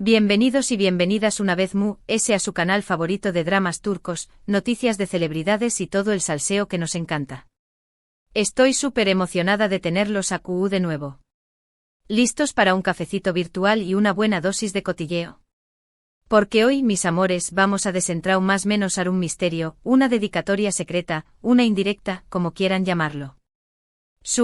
Bienvenidos y bienvenidas una vez a su canal favorito de dramas turcos, noticias de celebridades y todo el salseo que nos encanta. Estoy súper emocionada de tenerlos a QU de nuevo. ¿Listos para un cafecito virtual y una buena dosis de cotilleo? Porque hoy, mis amores, vamos a desentrar más menos a un misterio, una dedicatoria secreta, una indirecta, como quieran llamarlo.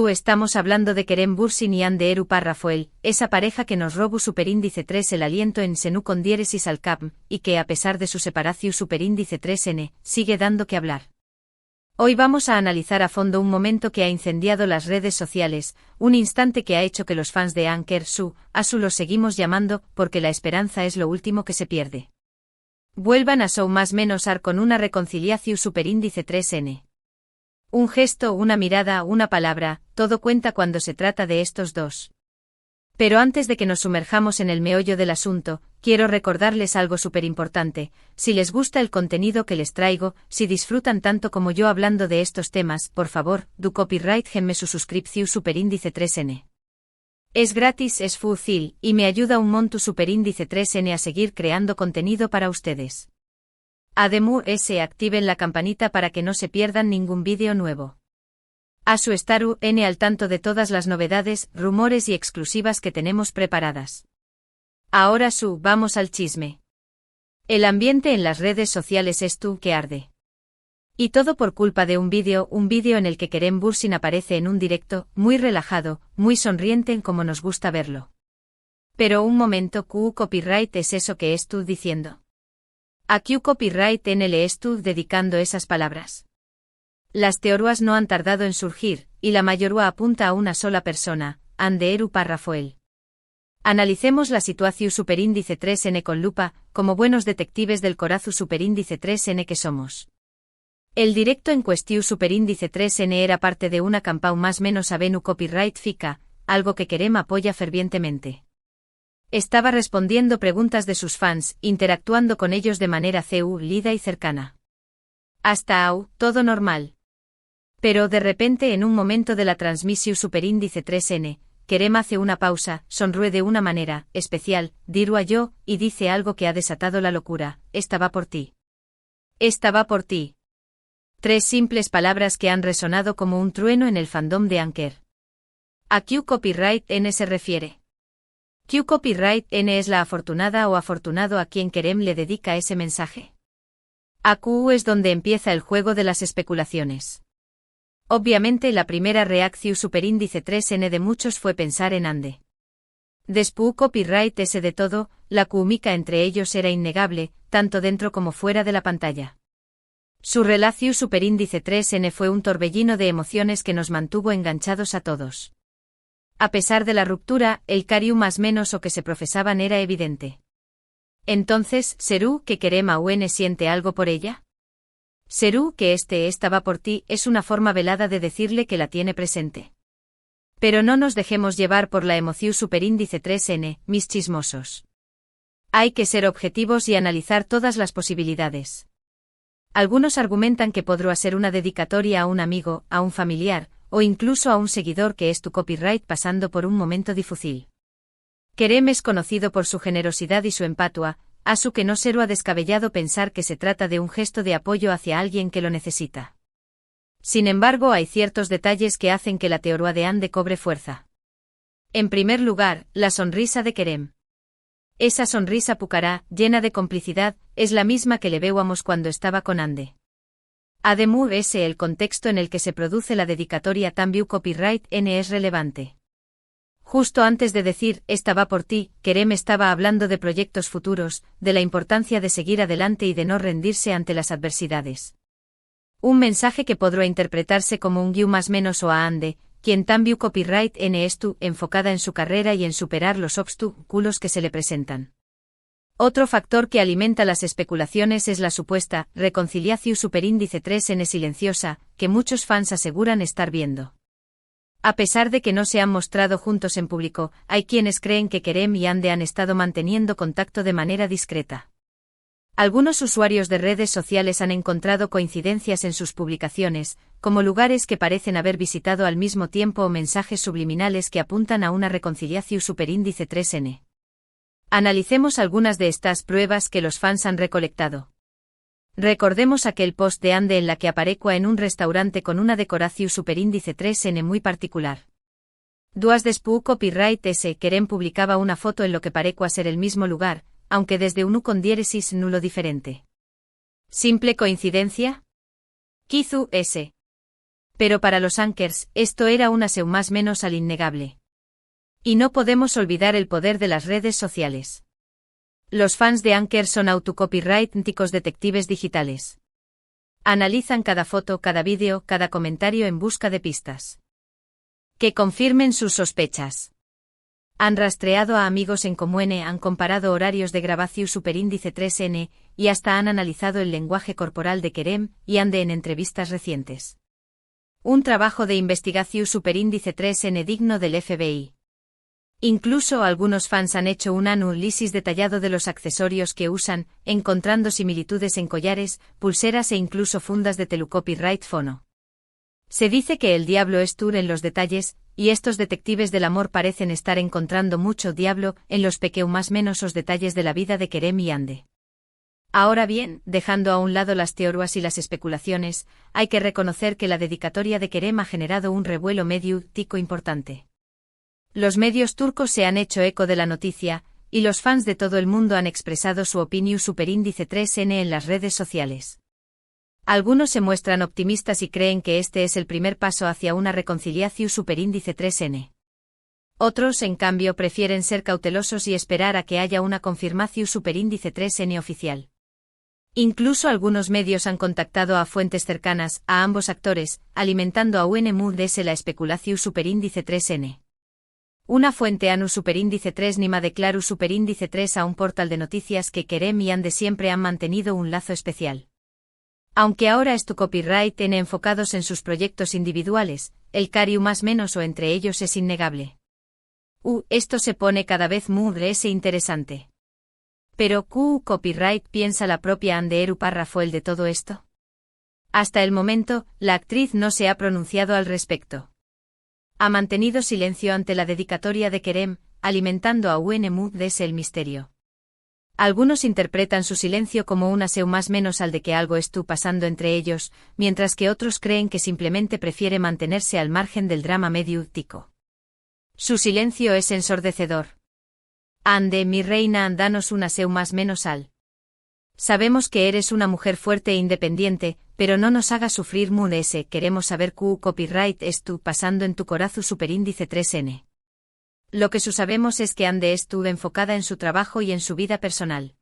Estamos hablando de Kerem Bürsin y Hande Erupar Rafael, esa pareja que nos robó superíndice 3 el aliento en Senu con diéresis al CAP, y que a pesar de su separación superíndice 3N, sigue dando que hablar. Hoy vamos a analizar a fondo un momento que ha incendiado las redes sociales, un instante que ha hecho que los fans de Anker Su los seguimos llamando, porque la esperanza es lo último que se pierde. Vuelvan a más menos ar con una reconciliación superíndice 3N. Un gesto, una mirada, una palabra, todo cuenta cuando se trata de estos dos. Pero antes de que nos sumerjamos en el meollo del asunto, quiero recordarles algo súper importante. Si les gusta el contenido que les traigo, si disfrutan tanto como yo hablando de estos temas, por favor, do copyright genme su suscripción superíndice 3N. Es gratis, es fácil, y me ayuda un montón superíndice 3N a seguir creando contenido para ustedes. Además, activen la campanita para que no se pierdan ningún vídeo nuevo. Estar al tanto de todas las novedades, rumores y exclusivas que tenemos preparadas. Ahora vamos al chisme. El ambiente en las redes sociales es que arde. Y todo por culpa de un vídeo en el que Kerem Bürsin aparece en un directo, muy relajado, muy sonriente en como nos gusta verlo. Pero un momento, copyright es eso que estoy diciendo. ¿A qué copyright le estoy dedicando esas palabras? Las teorías no han tardado en surgir, y la mayoría apunta a una sola persona, Hande Erupar Rafael. Analicemos la situación superíndice 3N con lupa, como buenos detectives del corazón superíndice 3N que somos. El directo en cuestión superíndice 3N era parte de una campaña más menos avenu copyright fica, algo que Kerem apoya fervientemente. Estaba respondiendo preguntas de sus fans, interactuando con ellos de manera lida y cercana. Hasta todo normal. Pero de repente en un momento de la transmisión superíndice 3N, Kerem hace una pausa, sonríe de una manera especial, dirua yo, y dice algo que ha desatado la locura: esta va por ti. Esta va por ti. 3 simples palabras que han resonado como un trueno en el fandom de Anker. ¿A qué copyright N se refiere? ¿Qué copyright N es la afortunada o afortunado a quien Kerem le dedica ese mensaje? A Q es donde empieza el juego de las especulaciones. Obviamente la primera reacción superíndice 3N de muchos fue pensar en Hande. Después copyright ese de todo, la química entre ellos era innegable, tanto dentro como fuera de la pantalla. Su relación superíndice 3N fue un torbellino de emociones que nos mantuvo enganchados a todos. A pesar de la ruptura, el cariño más menos o que se profesaban era evidente. Entonces, ¿serú que Kerem aún siente algo por ella? ¿Serú que esta va por ti es una forma velada de decirle que la tiene presente? Pero no nos dejemos llevar por la emoción superíndice 3N, mis chismosos. Hay que ser objetivos y analizar todas las posibilidades. Algunos argumentan que podrá ser una dedicatoria a un amigo, a un familiar, o incluso a un seguidor que es tu copyright pasando por un momento difícil. Kerem es conocido por su generosidad y su empatia, su que no será descabellado pensar que se trata de un gesto de apoyo hacia alguien que lo necesita. Sin embargo, hay ciertos detalles que hacen que la teoría de Hande cobre fuerza. En primer lugar, la sonrisa de Kerem. Esa sonrisa pucará, llena de complicidad, es la misma que le veíamos cuando estaba con Hande. Además, el contexto en el que se produce la dedicatoria también copyright N es relevante. Justo antes de decir, esta va por ti, Kerem estaba hablando de proyectos futuros, de la importancia de seguir adelante y de no rendirse ante las adversidades. Un mensaje que podrá interpretarse como un guiu más menos o a Hande, quien también copyright N enfocada en su carrera y en superar los obstáculos que se le presentan. Otro factor que alimenta las especulaciones es la supuesta reconciliación superíndice 3N silenciosa, que muchos fans aseguran estar viendo. A pesar de que no se han mostrado juntos en público, hay quienes creen que Kerem y Hande han estado manteniendo contacto de manera discreta. Algunos usuarios de redes sociales han encontrado coincidencias en sus publicaciones, como lugares que parecen haber visitado al mismo tiempo o mensajes subliminales que apuntan a una reconciliación superíndice 3N. Analicemos algunas de estas pruebas que los fans han recolectado. Recordemos aquel post de Ande en la que aparecua en un restaurante con una decoración superíndice 3N muy particular. Duas después copyright S. Kerem publicaba una foto en lo que parecua ser el mismo lugar, aunque desde un U con diéresis nulo diferente. ¿Simple coincidencia? Kizu S. Pero para los anchors, esto era una seu más menos al innegable. Y no podemos olvidar el poder de las redes sociales. Los fans de Anchor son autocopyrightísticos detectives digitales. Analizan cada foto, cada vídeo, cada comentario en busca de pistas que confirmen sus sospechas. Han rastreado a amigos en común, han comparado horarios de grabación superíndice 3N, y hasta han analizado el lenguaje corporal de Kerem y Ande en entrevistas recientes. Un trabajo de investigación superíndice 3N digno del FBI. Incluso algunos fans han hecho un análisis detallado de los accesorios que usan, encontrando similitudes en collares, pulseras e incluso fundas de telecopyright fono. Se dice que el diablo es en los detalles, y estos detectives del amor parecen estar encontrando mucho diablo en los más menosos detalles de la vida de Kerem y Ande. Ahora bien, dejando a un lado las teorías y las especulaciones, hay que reconocer que la dedicatoria de Kerem ha generado un revuelo mediático importante. Los medios turcos se han hecho eco de la noticia, y los fans de todo el mundo han expresado su opinión superíndice 3N en las redes sociales. Algunos se muestran optimistas y creen que este es el primer paso hacia una reconciliación superíndice 3N. Otros, en cambio, prefieren ser cautelosos y esperar a que haya una confirmación superíndice 3N oficial. Incluso algunos medios han contactado a fuentes cercanas a ambos actores, alimentando a UNMUDS la especulación superíndice 3N. Una fuente ANU superíndice 3 Nima declaró superíndice 3 a un portal de noticias que Kerem y Ande siempre han mantenido un lazo especial. Aunque ahora es tu copyright en enfocados en sus proyectos individuales, el cariu más menos o entre ellos es innegable. Esto se pone cada vez más interesante. Pero ¿Q copyright piensa la propia Ande párrafo el de todo esto? Hasta el momento, la actriz no se ha pronunciado al respecto. Ha mantenido silencio ante la dedicatoria de Kerem, alimentando a UNMUDS el misterio. Algunos interpretan su silencio como una seu más menos al de que algo esté pasando entre ellos, mientras que otros creen que simplemente prefiere mantenerse al margen del drama mediático. Su silencio es ensordecedor. Ande, mi reina, danos una seu más menos al. Sabemos que eres una mujer fuerte e independiente, pero no nos hagas sufrir ese. Queremos saber Q copyright es tú pasando en tu corazón superíndice 3N. Lo que sabemos es que Ande estuvo enfocada en su trabajo y en su vida personal.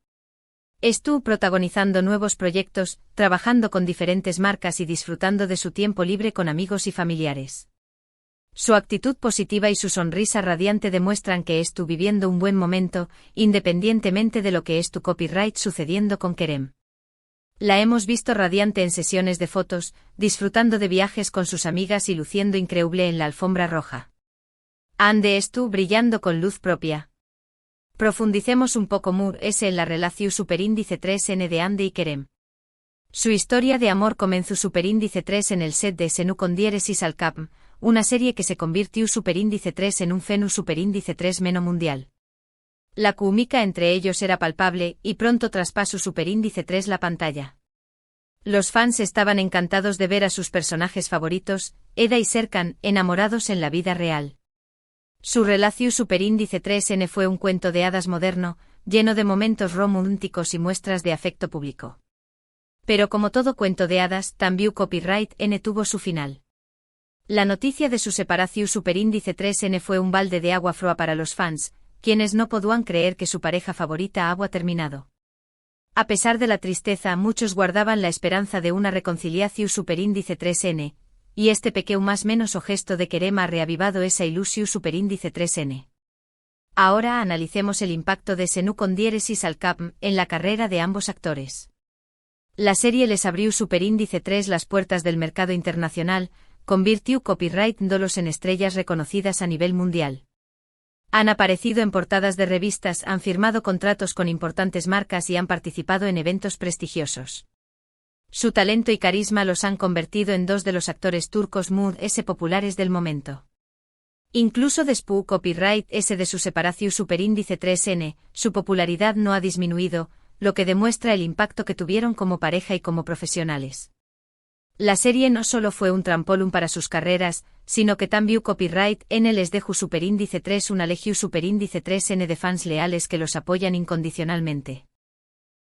Estuvo protagonizando nuevos proyectos, trabajando con diferentes marcas y disfrutando de su tiempo libre con amigos y familiares. Su actitud positiva y su sonrisa radiante demuestran que estuvo viviendo un buen momento, independientemente de lo que es tu copyright sucediendo con Kerem. La hemos visto radiante en sesiones de fotos, disfrutando de viajes con sus amigas y luciendo increíble en la alfombra roja. Ande estuvo brillando con luz propia. Profundicemos un poco en la relación superíndice 3N de Ande y Kerem. Su historia de amor comenzó superíndice 3 en el set de Senu con diéresis al Cap, una serie que se convirtió superíndice 3 en un fenu superíndice 3 meno mundial. La química entre ellos era palpable y pronto traspasó superíndice 3 la pantalla. Los fans estaban encantados de ver a sus personajes favoritos, Eda y Serkan, enamorados en la vida real. Su relación superíndice 3N fue un cuento de hadas moderno, lleno de momentos románticos y muestras de afecto público. Pero como todo cuento de hadas, también copyright N tuvo su final. La noticia de su separación superíndice 3N fue un balde de agua fría para los fans, quienes no podían creer que su pareja favorita había terminado. A pesar de la tristeza, muchos guardaban la esperanza de una reconciliación superíndice 3N, y este pequeño más menos o gesto de Kerem ha reavivado esa ilusión superíndice 3N. Ahora analicemos el impacto de Senu con diéresis al Cap en la carrera de ambos actores. La serie les abrió superíndice 3 las puertas del mercado internacional, convirtió copyright dolos en estrellas reconocidas a nivel mundial. Han aparecido en portadas de revistas, han firmado contratos con importantes marcas y han participado en eventos prestigiosos. Su talento y carisma los han convertido en dos de los actores turcos populares del momento. Incluso después copyright S de su separación superíndice 3N, su popularidad no ha disminuido, lo que demuestra el impacto que tuvieron como pareja y como profesionales. La serie no solo fue un trampolín para sus carreras, sino que también copyright N les dejó superíndice 3 una legión superíndice 3N de fans leales que los apoyan incondicionalmente.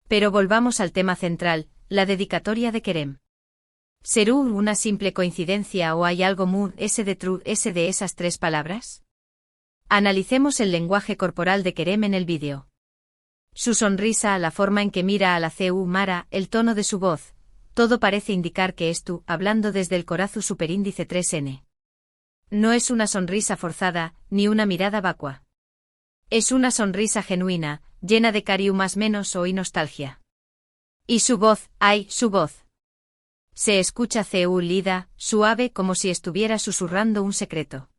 Pero volvamos al tema central, la dedicatoria de Kerem. ¿Será una simple coincidencia o hay algo muy detrás de esas tres palabras? Analicemos el lenguaje corporal de Kerem en el vídeo. Su sonrisa, la forma en que mira a la CU Mara, el tono de su voz, todo parece indicar que es tú, hablando desde el corazón superíndice 3N. No es una sonrisa forzada, ni una mirada vacua. Es una sonrisa genuina, llena de cariño más menos o y nostalgia. Y su voz, ¡ay, su voz! Se escucha lida, suave como si estuviera susurrando un secreto.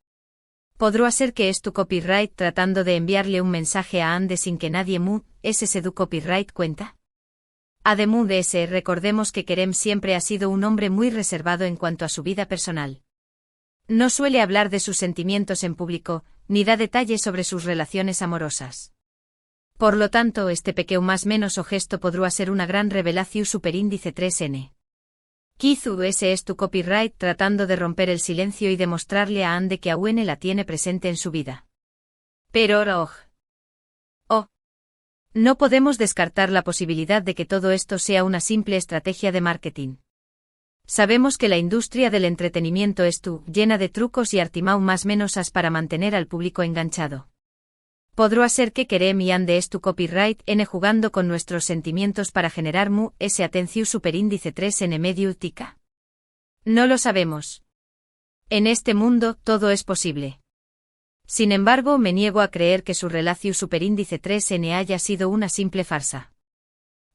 ¿Podrá ser que es tu copyright tratando de enviarle un mensaje a Ande sin que nadie se du copyright cuenta? Además de ese, recordemos que Kerem siempre ha sido un hombre muy reservado en cuanto a su vida personal. No suele hablar de sus sentimientos en público, ni da detalles sobre sus relaciones amorosas. Por lo tanto, este pequeño más menos o gesto podrá ser una gran revelación superíndice 3N. Quizú ese es tu copyright tratando de romper el silencio y demostrarle a Ande que aún la tiene presente en su vida. Pero no podemos descartar la posibilidad de que todo esto sea una simple estrategia de marketing. Sabemos que la industria del entretenimiento es llena de trucos y artimañas más menosas para mantener al público enganchado. ¿Podrá ser que Kerem y Ande es tu copyright N jugando con nuestros sentimientos para generar ese atención superíndice 3N medio tica? No lo sabemos. En este mundo, todo es posible. Sin embargo, me niego a creer que su relación superíndice 3N haya sido una simple farsa.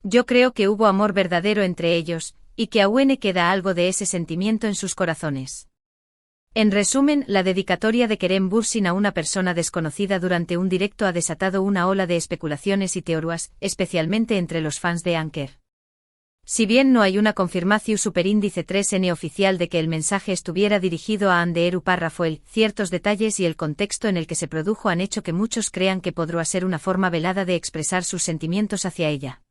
Yo creo que hubo amor verdadero entre ellos, y que aún queda algo de ese sentimiento en sus corazones. En resumen, la dedicatoria de Kerem Bürsin a una persona desconocida durante un directo ha desatado una ola de especulaciones y teorías, especialmente entre los fans de Anker. Si bien no hay una confirmación superíndice 3N oficial de que el mensaje estuviera dirigido a Ande Eru Parrafuel, ciertos detalles y el contexto en el que se produjo han hecho que muchos crean que podrá ser una forma velada de expresar sus sentimientos hacia ella.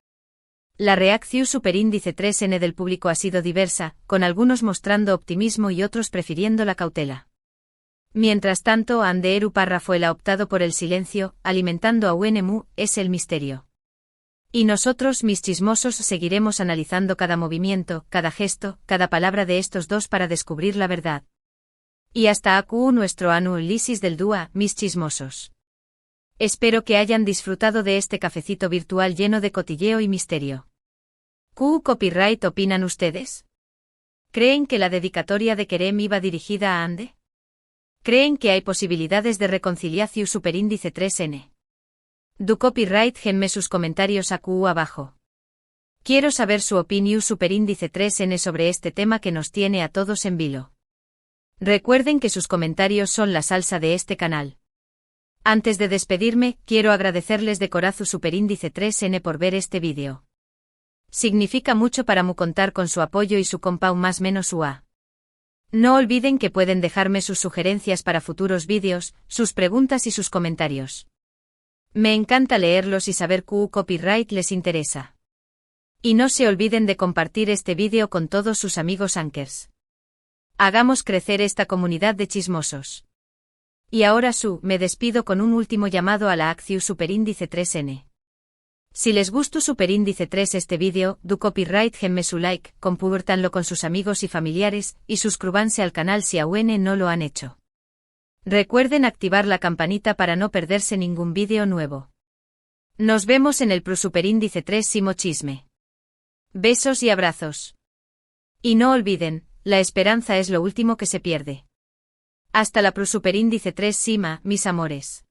La reacción superíndice 3N del público ha sido diversa, con algunos mostrando optimismo y otros prefiriendo la cautela. Mientras tanto, Ande Eru Parrafuel ha optado por el silencio, alimentando a UNMU, es el misterio. Y nosotros, mis chismosos, seguiremos analizando cada movimiento, cada gesto, cada palabra de estos dos para descubrir la verdad. Y hasta aquí nuestro análisis del dúo, mis chismosos. Espero que hayan disfrutado de este cafecito virtual lleno de cotilleo y misterio. ¿Qué copyright opinan ustedes? ¿Creen que la dedicatoria de Kerem iba dirigida a Ande? ¿Creen que hay posibilidades de reconciliación superíndice 3N? Du copyright genme sus comentarios aquí abajo. Quiero saber su opinión superíndice 3N sobre este tema que nos tiene a todos en vilo. Recuerden que sus comentarios son la salsa de este canal. Antes de despedirme, quiero agradecerles de corazón superíndice 3N por ver este vídeo. Significa mucho para mí contar con su apoyo y su compau más menos UA. No olviden que pueden dejarme sus sugerencias para futuros vídeos, sus preguntas y sus comentarios. Me encanta leerlos y saber qué copyright les interesa. Y no se olviden de compartir este vídeo con todos sus amigos Ankers. Hagamos crecer esta comunidad de chismosos. Y ahora me despido con un último llamado a la acción superíndice 3N. Si les gustó superíndice 3 este vídeo, du copyright genme su like, compártanlo con sus amigos y familiares, y suscríbanse al canal si aún no lo han hecho. Recuerden activar la campanita para no perderse ningún vídeo nuevo. Nos vemos en el superíndice 3 Simo Chisme. Besos y abrazos. Y no olviden, la esperanza es lo último que se pierde. Hasta la superíndice 3 Sima, mis amores.